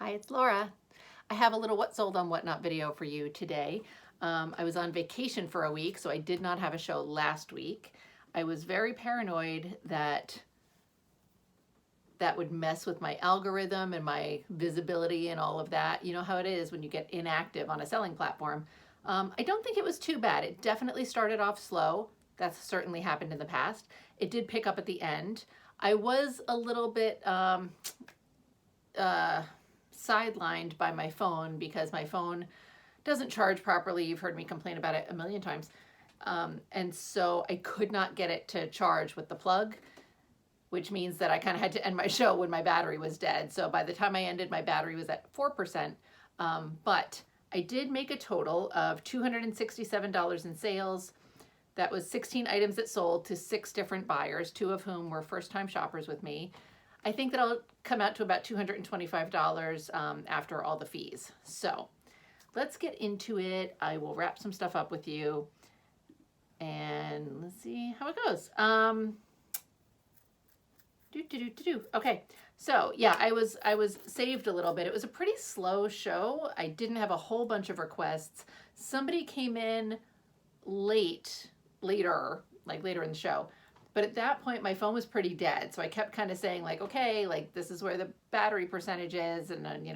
Hi, it's Laura. I have a little what sold on whatnot video for you today. I was on vacation for a week, so I did not have a show last week. I was very paranoid that that would mess with my algorithm and my visibility and all of that. You know how it is when you get inactive on a selling platform. I don't think it was too bad. It definitely started off slow. That's certainly happened in the past. It did pick up at the end. I was a little bit sidelined by my phone because my phone doesn't charge properly. You've heard me complain about it a million times. And so I could not get it to charge with the plug, which means that I kind of had to end my show when my battery was dead. So by the time I ended, my battery was at 4%. But I did make a total of $267 in sales. That was 16 items that sold to 6 different buyers, 2 of whom were first-time shoppers with me. I think that'll come out to about $225 after all the fees. So let's get into it. I will wrap some stuff up with you and let's see how it goes. Okay, so yeah, I was saved a little bit. It was a pretty slow show. I didn't have a whole bunch of requests. Somebody came in later in the show. But at that point, my phone was pretty dead. So I kept kind of saying like, okay, like this is where the battery percentage is. And then,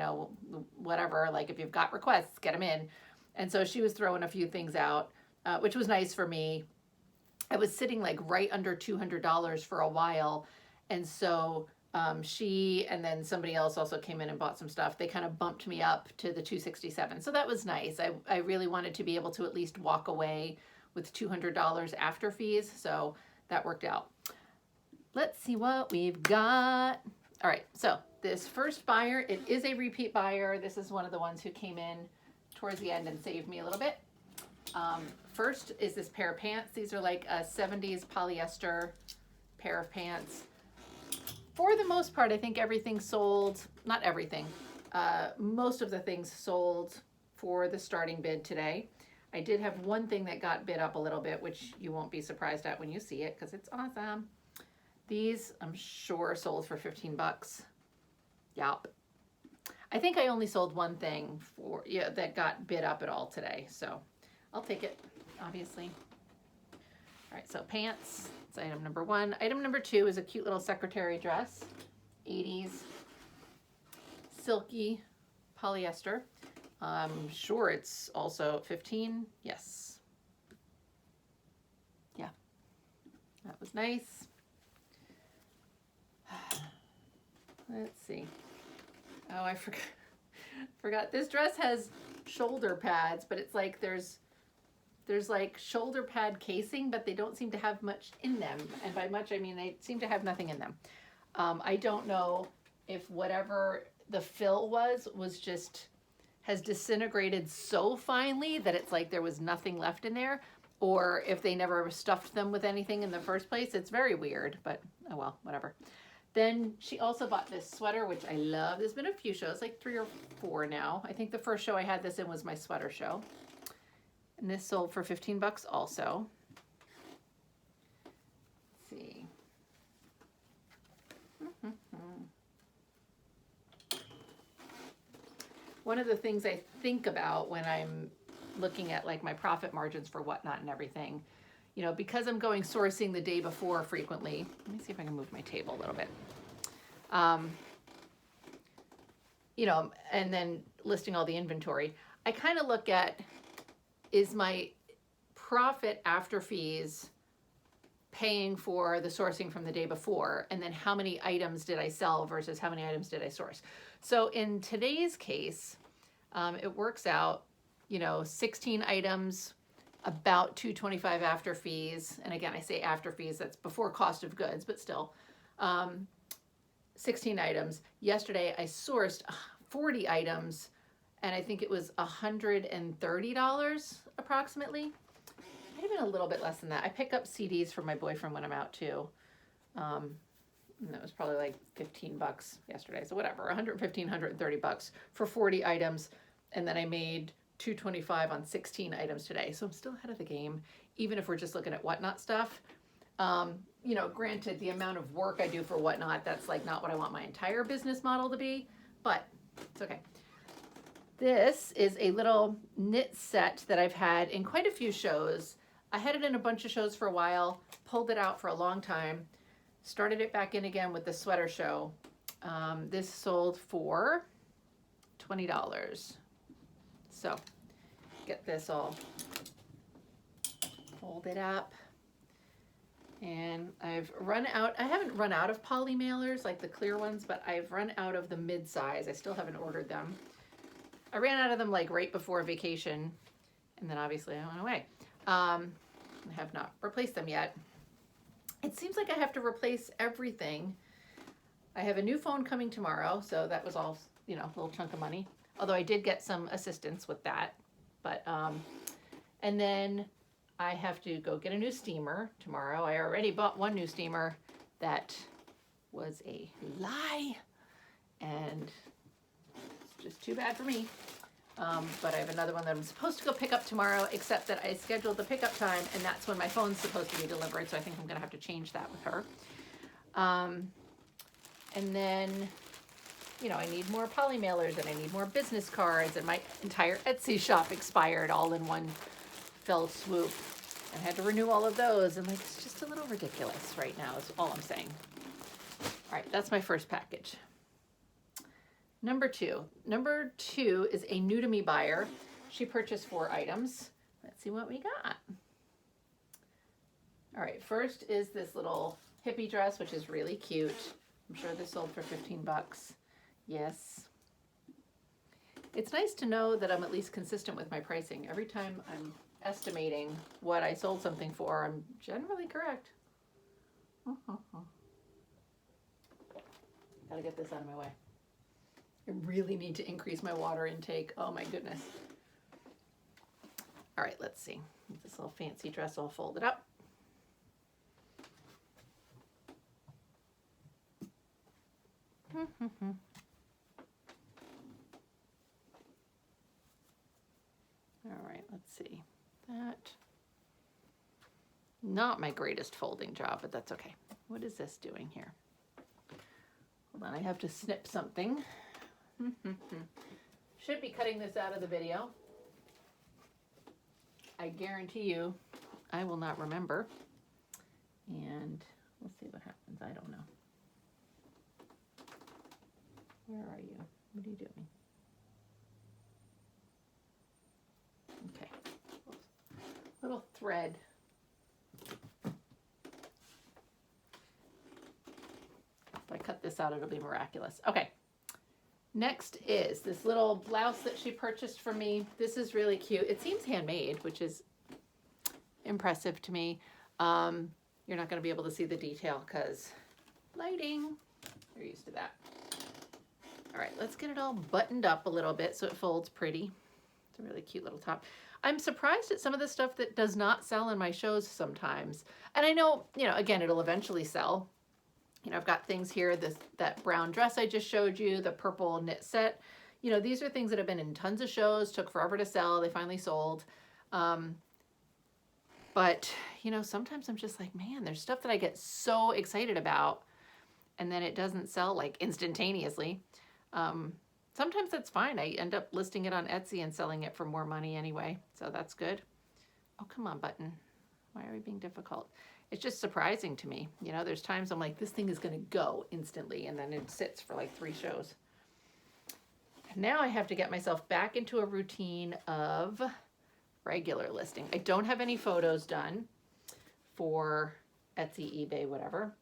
whatever, like if you've got requests, get them in. And so she was throwing a few things out, which was nice for me. I was sitting like right under $200 for a while. And so she and then somebody else also came in and bought some stuff. They kind of bumped me up to the 267. So that was nice. I really wanted to be able to at least walk away with $200 after fees. So that worked out. Let's see what we've got. All right, so this first buyer, it is a repeat buyer. This is one of the ones who came in towards the end and saved me a little bit. First is this pair of pants. These are like a 70s polyester pair of pants. For the most part, I think everything sold, not everything, most of the things sold for the starting bid today. I did have one thing that got bid up a little bit, which you won't be surprised at when you see it because it's awesome. These, I'm sure, sold for 15 bucks. Yup. I think I only sold one thing that got bid up at all today, so I'll take it, obviously. All right, so pants, that's item number 1. Item number 2 is a cute little secretary dress, 80s, silky polyester. I'm sure it's also 15. Yes. Yeah. That was nice. Let's see. Oh, I forgot. This dress has shoulder pads, but it's like there's like shoulder pad casing, but they don't seem to have much in them. And by much, I mean they seem to have nothing in them. I don't know if whatever the fill was just has disintegrated so finely that it's like there was nothing left in there, or if they never stuffed them with anything in the first place. It's very weird, but oh well, whatever. Then she also bought this sweater, which I love. There's been a few shows, like 3 or 4 now. I think the first show I had this in was my sweater show. And this sold for 15 bucks also. Let's see. One of the things I think about when I'm looking at like my profit margins for whatnot and everything, because I'm going sourcing the day before frequently. Let me see if I can move my table a little bit. And then listing all the inventory. I kind of look at, is my profit after fees paying for the sourcing from the day before, and then how many items did I sell versus how many items did I source? So in today's case, it works out, 16 items, about $225 after fees. And again, I say after fees, that's before cost of goods, but still, 16 items. Yesterday, I sourced 40 items, and I think it was $130 approximately. Might have been a little bit less than that. I pick up CDs for my boyfriend when I'm out too. And that was probably like 15 bucks yesterday. So whatever, 115, 130 bucks for 40 items. And then I made $225 on 16 items today. So I'm still ahead of the game, even if we're just looking at whatnot stuff. Granted, the amount of work I do for whatnot, that's like not what I want my entire business model to be, but It's okay. This is a little knit set that I've had in quite a few shows. I had it in a bunch of shows for a while, pulled it out for a long time, started it back in again with the sweater show. This sold for $20. So get this all folded up. And I've run out, I haven't run out of poly mailers like the clear ones, but I've run out of the mid-size. I still haven't ordered them. I ran out of them like right before vacation, and then obviously I went away. I have not replaced them yet. It seems like I have to replace everything. I have a new phone coming tomorrow, so that was all, you know, a little chunk of money. Although I did get some assistance with that. But, and then I have to go get a new steamer tomorrow. I already bought one new steamer that was a lie, and it's just too bad for me. But I have another one that I'm supposed to go pick up tomorrow, except that I scheduled the pickup time, and that's when my phone's supposed to be delivered, so I think I'm gonna have to change that with her. And then, you know, I need more poly mailers, and I need more business cards, and my entire Etsy shop expired all in one fell swoop. And I had to renew all of those, and like, it's just a little ridiculous right now, is all I'm saying. All right, that's my first package. Number two is a new to me buyer. She purchased 4 items. Let's see what we got. All right, first is this little hippie dress, which is really cute. I'm sure this sold for 15 bucks. Yes. It's nice to know that I'm at least consistent with my pricing. Every time I'm estimating what I sold something for, I'm generally correct. Gotta get this out of my way. I really need to increase my water intake. Oh my goodness. All right, let's see. This little fancy dress all folded up. All right, let's see. That, not my greatest folding job, but that's okay. What is this doing here? Hold on, I have to snip something. Should be cutting this out of the video. I guarantee you I will not remember. And we'll see what happens. I don't know. Where are you? What are you doing? Okay. Little thread. If I cut this out, it'll be miraculous. Okay. Next is this little blouse that she purchased for me. This is really cute. It seems handmade, which is impressive to me. You're not going to be able to see the detail because lighting. You're used to that. All right, let's get it all buttoned up a little bit so it folds pretty. It's a really cute little top. I'm surprised at some of the stuff that does not sell in my shows sometimes. And I know, you know, again, it'll eventually sell. You know, I've got things here, that brown dress I just showed you, the purple knit set. You know, these are things that have been in tons of shows, took forever to sell, they finally sold. But, you know, sometimes I'm just like, man, there's stuff that I get so excited about and then it doesn't sell like instantaneously. Sometimes that's fine. I end up listing it on Etsy and selling it for more money anyway, so that's good. Oh, come on, button. Why are we being difficult? It's just surprising to me. You know, there's times I'm like, this thing is gonna go instantly, and then it sits for like 3 shows. Now I have to get myself back into a routine of regular listing. I don't have any photos done for Etsy, eBay, whatever.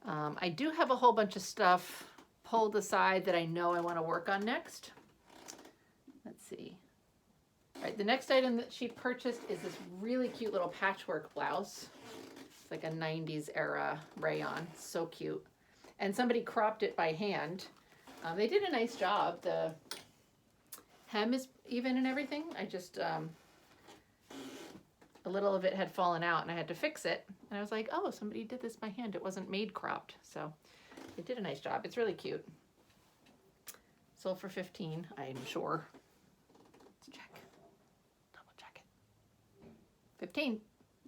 I do have a whole bunch of stuff pulled aside that I know I want to work on next. Let's see. All right, the next item that she purchased is this really cute little patchwork blouse. It's like a 90s era rayon, so cute. And somebody cropped it by hand. They did a nice job. The hem is even and everything. I just, a little of it had fallen out and I had to fix it. And I was like, oh, somebody did this by hand. It wasn't made cropped. So they did a nice job. It's really cute. Sold for 15, I'm sure. Let's check. Double check it. 15.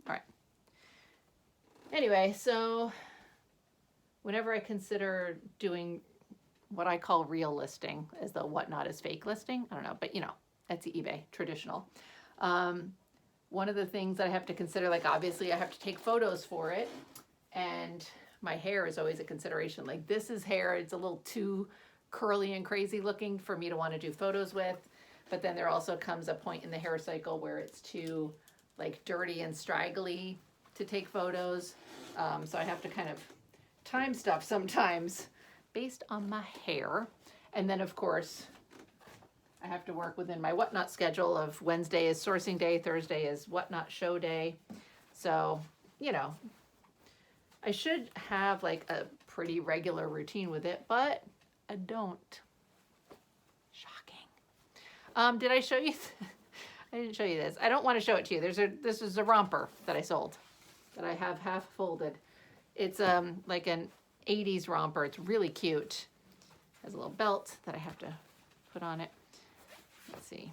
All right. Anyway, so whenever I consider doing what I call real listing as the Whatnot is fake listing. I don't know, but you know, Etsy, eBay, traditional. One of the things that I have to consider, like obviously I have to take photos for it, and my hair is always a consideration. Like this is hair, it's a little too curly and crazy looking for me to want to do photos with. But then there also comes a point in the hair cycle where it's too like dirty and straggly to take photos. So I have to kind of time stuff sometimes based on my hair. And then of course, I have to work within my Whatnot schedule of Wednesday is sourcing day, Thursday is Whatnot show day. So, you know, I should have like a pretty regular routine with it, but I don't. Shocking. Did I show you? I didn't show you this. I don't want to show it to you. This is a romper that I sold that I have half folded. It's like an 80s romper. It's really cute. It has a little belt that I have to put on it. Let's see.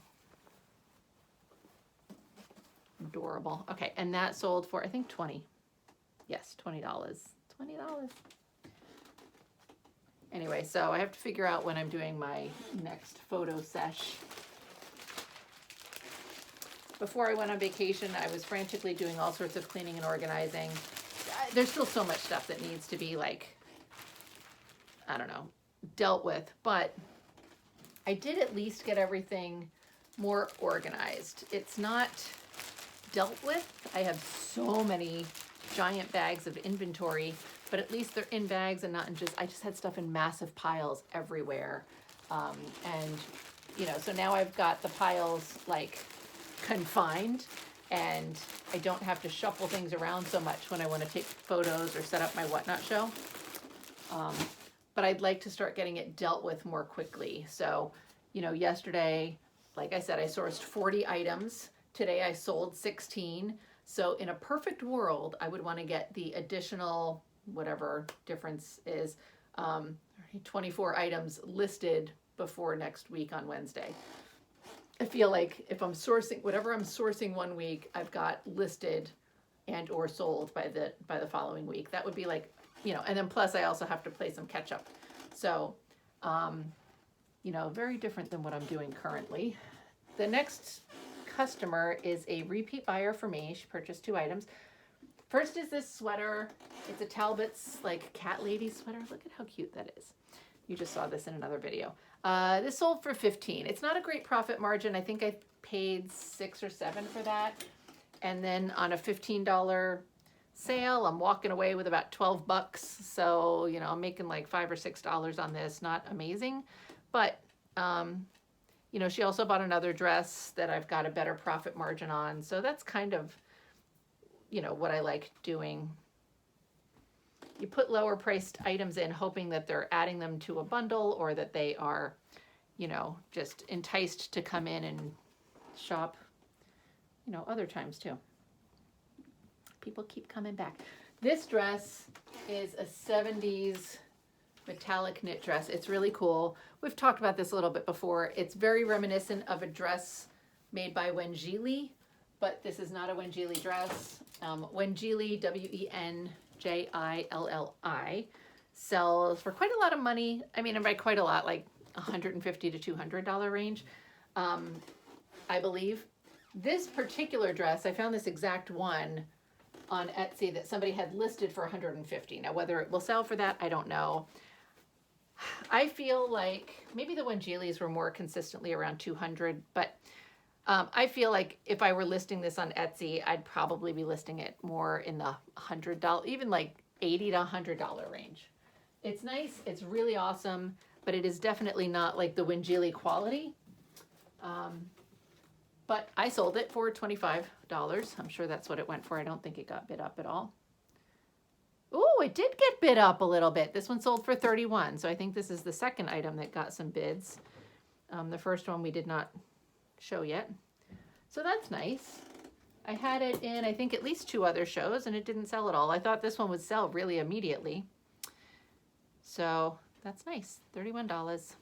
Adorable. Okay, and that sold for I think 20. Yes, $20. $20. Anyway, so I have to figure out when I'm doing my next photo sesh. Before I went on vacation, I was frantically doing all sorts of cleaning and organizing. There's still so much stuff that needs to be like, I don't know, dealt with, but I did at least get everything more organized. It's not dealt with. I have so many giant bags of inventory, but at least they're in bags and not in I just had stuff in massive piles everywhere. And, you know, so now I've got the piles like confined and I don't have to shuffle things around so much when I want to take photos or set up my Whatnot show. But I'd like to start getting it dealt with more quickly. So, you know, yesterday, like I said, I sourced 40 items. Today I sold 16. So in a perfect world, I would want to get the additional, whatever difference is, 24 items listed before next week on Wednesday. I feel like if I'm sourcing, whatever I'm sourcing one week, I've got listed and or sold by the following week. That would be like, you know, and then plus I also have to play some catch up. So, you know, very different than what I'm doing currently. The next customer is a repeat buyer for me. She purchased 2 items. First is this sweater. It's a Talbot's like cat lady sweater. Look at how cute that is. You just saw this in another video. This sold for $15. It's not a great profit margin. I think I paid $6 or $7 for that. And then on a $15 sale, I'm walking away with about 12 bucks. So, you know, I'm making like $5 or $6 on this. Not amazing, but, you know, she also bought another dress that I've got a better profit margin on. So that's kind of, you know, what I like doing. You put lower priced items in hoping that they're adding them to a bundle or that they are, you know, just enticed to come in and shop, you know, other times too. People keep coming back. This dress is a 70s metallic knit dress. It's really cool. We've talked about this a little bit before. It's very reminiscent of a dress made by Wengili, but this is not a Wengili dress. Wengili, Wenjilli, sells for quite a lot of money. I mean, and by quite a lot, like $150 to $200 range, I believe. This particular dress, I found this exact one on Etsy that somebody had listed for $150. Now, whether it will sell for that, I don't know. I feel like maybe the Wengilis were more consistently around $200, but I feel like if I were listing this on Etsy, I'd probably be listing it more in the $100, even like $80 to $100 range. It's nice. It's really awesome, but it is definitely not like the Wengili quality. But I sold it for $25. I'm sure that's what it went for. I don't think it got bid up at all. Oh, it did get bid up a little bit. This one sold for $31. So I think this is the second item that got some bids. The first one we did not show yet. So that's nice. I had it in, I think, at least 2 other shows and it didn't sell at all. I thought this one would sell really immediately. So that's nice, $31.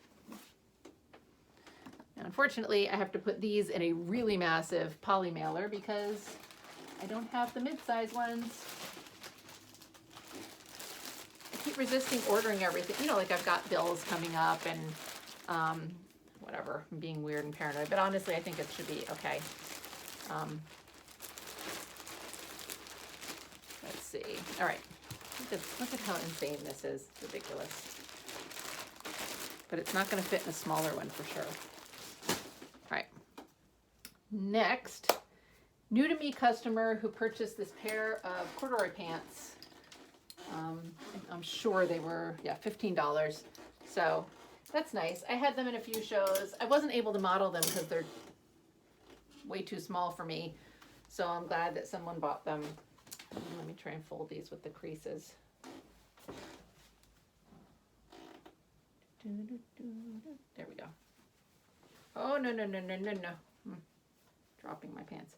And unfortunately, I have to put these in a really massive poly mailer because I don't have the mid-size ones. I keep resisting ordering everything. You know, like I've got bills coming up and whatever. I'm being weird and paranoid, but honestly, I think it should be okay. Let's see. All right. Look at how insane this is. It's ridiculous. But it's not going to fit in a smaller one for sure. All right. Next, new to me customer who purchased this pair of corduroy pants. I'm sure they were, $15. So that's nice. I had them in a few shows. I wasn't able to model them because they're way too small for me. So I'm glad that someone bought them. Let me try and fold these with the creases. There we go. Oh, no. Dropping my pants.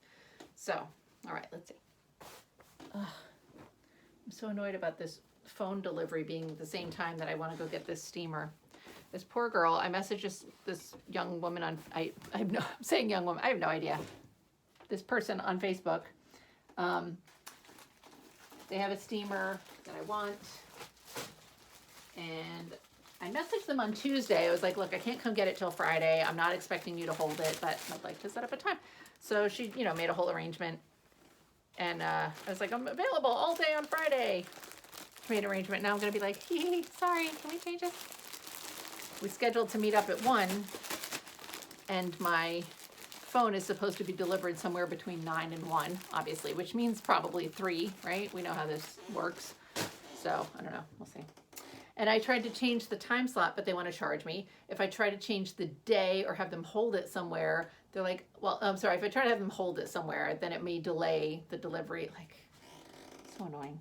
So, all right, let's see. I'm so annoyed about this phone delivery being the same time that I want to go get this steamer. This poor girl, I messaged this young woman on, I'm saying young woman, I have no idea. This person on Facebook. They have a steamer that I want. And I messaged them on Tuesday. I was like, look, I can't come get it till Friday. I'm not expecting you to hold it, but I'd like to set up a time. So she, made a whole arrangement. And I was like, I'm available all day on Friday. She made an arrangement. Now I'm going to be like, sorry, can we change it? We scheduled to meet up at 1. And my phone is supposed to be delivered somewhere between 9 and 1, obviously, which means probably 3, right? We know how this works. So I don't know. We'll see. And I tried to change the time slot, but they want to charge me. If I try to change the day or have them hold it somewhere, they're like, well, I'm sorry, if I try to have them hold it somewhere, then it may delay the delivery. Like, so annoying.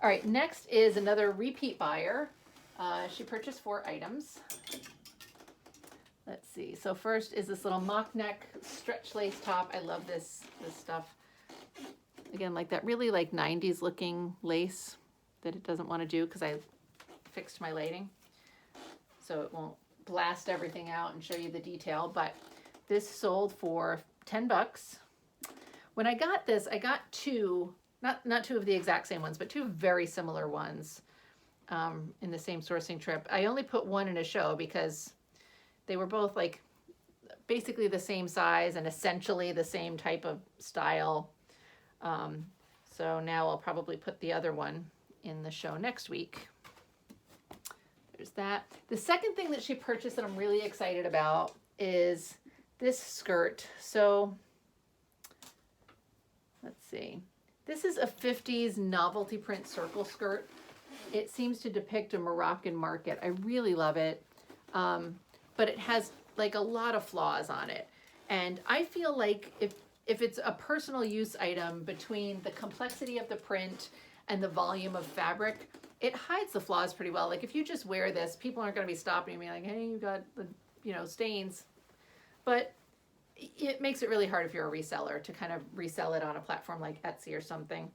All right, next is another repeat buyer. She purchased 4 items. Let's see. So first is this little mock neck stretch lace top. I love this stuff. Again, like that really like 90s looking lace that it doesn't want to do because I fixed my lighting. So it won't blast everything out and show you the detail, but this sold for $10. When I got this, I got 2, not 2 of the exact same ones, but 2 very similar ones in the same sourcing trip. I only put 1 in a show because they were both like basically the same size and essentially the same type of style. So now I'll probably put the other one in the show next week. There's that. The second thing that she purchased that I'm really excited about is this skirt. So let's see. This is a 50s novelty print circle skirt. It seems to depict a Moroccan market. I really love it. But it has like a lot of flaws on it. And I feel like if it's a personal use item, between the complexity of the print and the volume of fabric, it hides the flaws pretty well. Like if you just wear this, people aren't going to be stopping me like, hey, you got the, stains. But it makes it really hard if you're a reseller to kind of resell it on a platform like Etsy or something.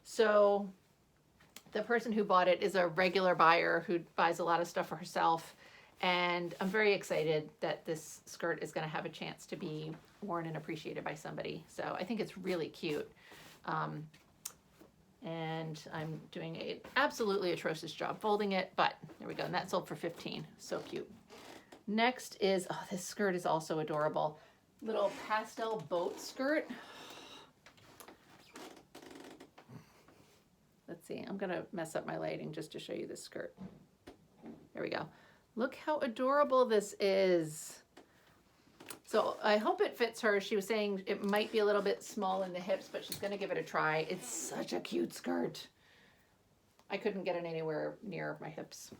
So the person who bought it is a regular buyer who buys a lot of stuff for herself. And I'm very excited that this skirt is going to have a chance to be worn and appreciated by somebody. So I think it's really cute. And I'm doing an absolutely atrocious job folding it, but there we go. And that sold for $15. So cute. Next is, this skirt is also adorable. Little pastel boat skirt. Let's see, I'm gonna mess up my lighting just to show you this skirt. There we go. Look how adorable this is. So I hope it fits her. She was saying it might be a little bit small in the hips, but she's gonna give it a try. It's such a cute skirt. I couldn't get it anywhere near my hips.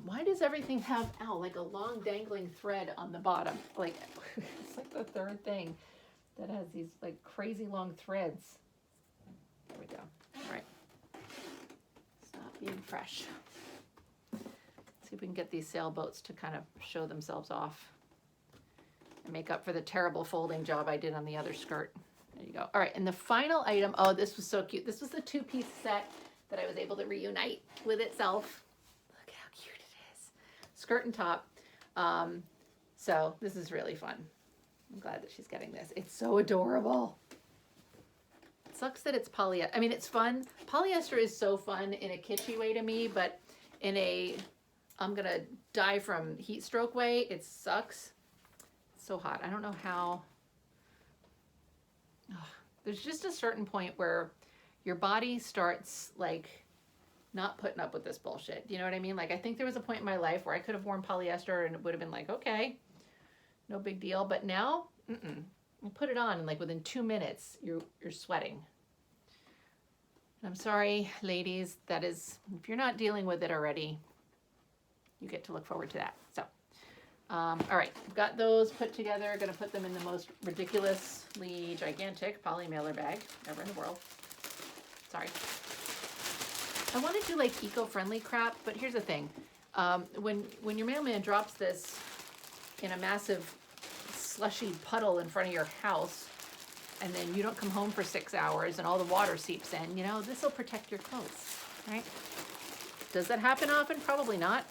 Why does everything have, like a long dangling thread on the bottom? Like, it's like the third thing that has these like crazy long threads. There we go. All right. Stop being fresh. See if we can get these sailboats to kind of show themselves off and make up for the terrible folding job I did on the other skirt. There you go. All right, and the final item, this was so cute. This was the 2-piece set that I was able to reunite with itself. Look how cute it is. Skirt and top. So this is really fun. I'm glad that she's getting this. It's so adorable. sucks that it's polyester. I mean, it's fun. Polyester is so fun in a kitschy way to me, but in a I'm gonna die from heat stroke way, it sucks. It's so hot. I don't know how. Ugh. There's just a certain point where your body starts like not putting up with this bullshit. You know what I mean? Like, I think there was a point in my life where I could have worn polyester and it would have been like, okay, no big deal. But now, you put it on and like within 2 minutes, you're sweating. And I'm sorry, ladies, that is, if you're not dealing with it already, you get to look forward to that. So, all right, I've got those put together. Gonna put them in the most ridiculously gigantic poly mailer bag ever in the world. Sorry. I want to do like eco-friendly crap, but here's the thing. When your mailman drops this in a massive slushy puddle in front of your house, and then you don't come home for 6 hours and all the water seeps in, you know, this will protect your clothes, right? Does that happen often? Probably not.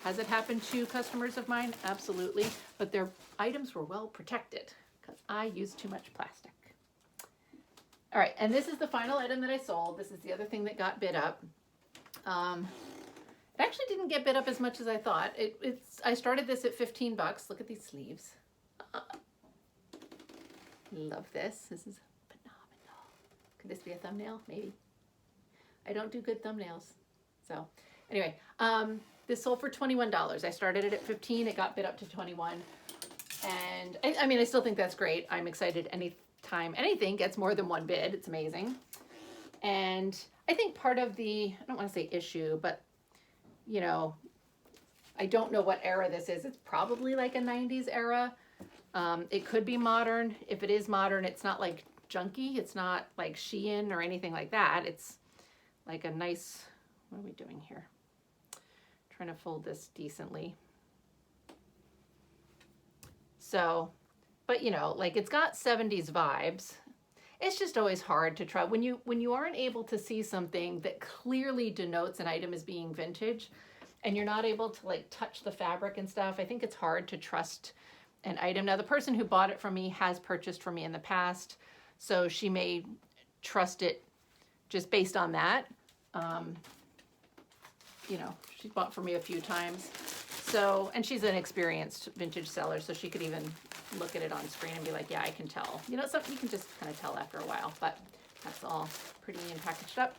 Has it happened to customers of mine? Absolutely. But their items were well protected because I used too much plastic. All right, and this is the final item that I sold. This is the other thing that got bid up. It actually didn't get bid up as much as I thought. I started this at 15 bucks. Look at these sleeves. Love this. This is phenomenal. Could this be a thumbnail? Maybe. I don't do good thumbnails. So anyway, this sold for $21. I started it at 15. It got bid up to 21. And I mean, I still think that's great. I'm excited anytime anything gets more than one bid. It's amazing. And I think part of the, I don't want to say issue, but you know, I don't know what era this is. It's probably like a 90s era. It could be modern. If it is modern, it's not like junky. It's not like Shein or anything like that. It's like a nice, what are we doing here? Trying to fold this decently. So, but you know, like it's got 70s vibes. It's just always hard to try. When you aren't able to see something that clearly denotes an item as being vintage and you're not able to like touch the fabric and stuff, I think it's hard to trust an item. Now, the person who bought it from me has purchased from me in the past, so she may trust it just based on that. You know, she's bought from me a few times. So, and she's an experienced vintage seller, so she could even look at it on screen and be like, yeah, I can tell. You know, something you can just kind of tell after a while, but that's all pretty and packaged up.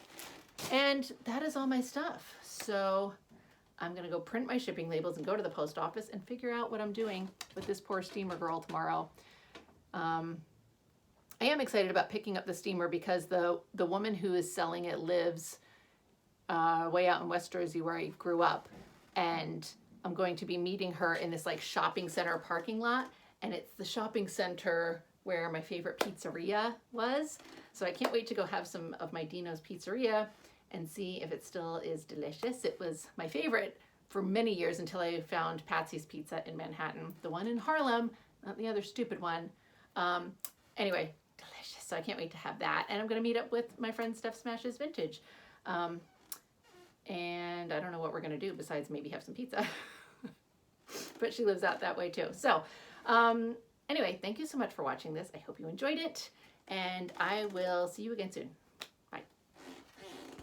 And that is all my stuff. So I'm going to go print my shipping labels and go to the post office and figure out what I'm doing with this poor steamer girl tomorrow. I am excited about picking up the steamer because the woman who is selling it lives way out in West Jersey where I grew up. And I'm going to be meeting her in this like shopping center parking lot. And it's the shopping center where my favorite pizzeria was. So I can't wait to go have some of my Dino's Pizzeria and see if it still is delicious. It was my favorite for many years until I found Patsy's Pizza in Manhattan. The one in Harlem, not the other stupid one. Anyway, delicious. So I can't wait to have that. And I'm going to meet up with my friend Steph Smashes Vintage. And I don't know what we're going to do besides maybe have some pizza. But she lives out that way too. So anyway, thank you so much for watching this. I hope you enjoyed it. And I will see you again soon.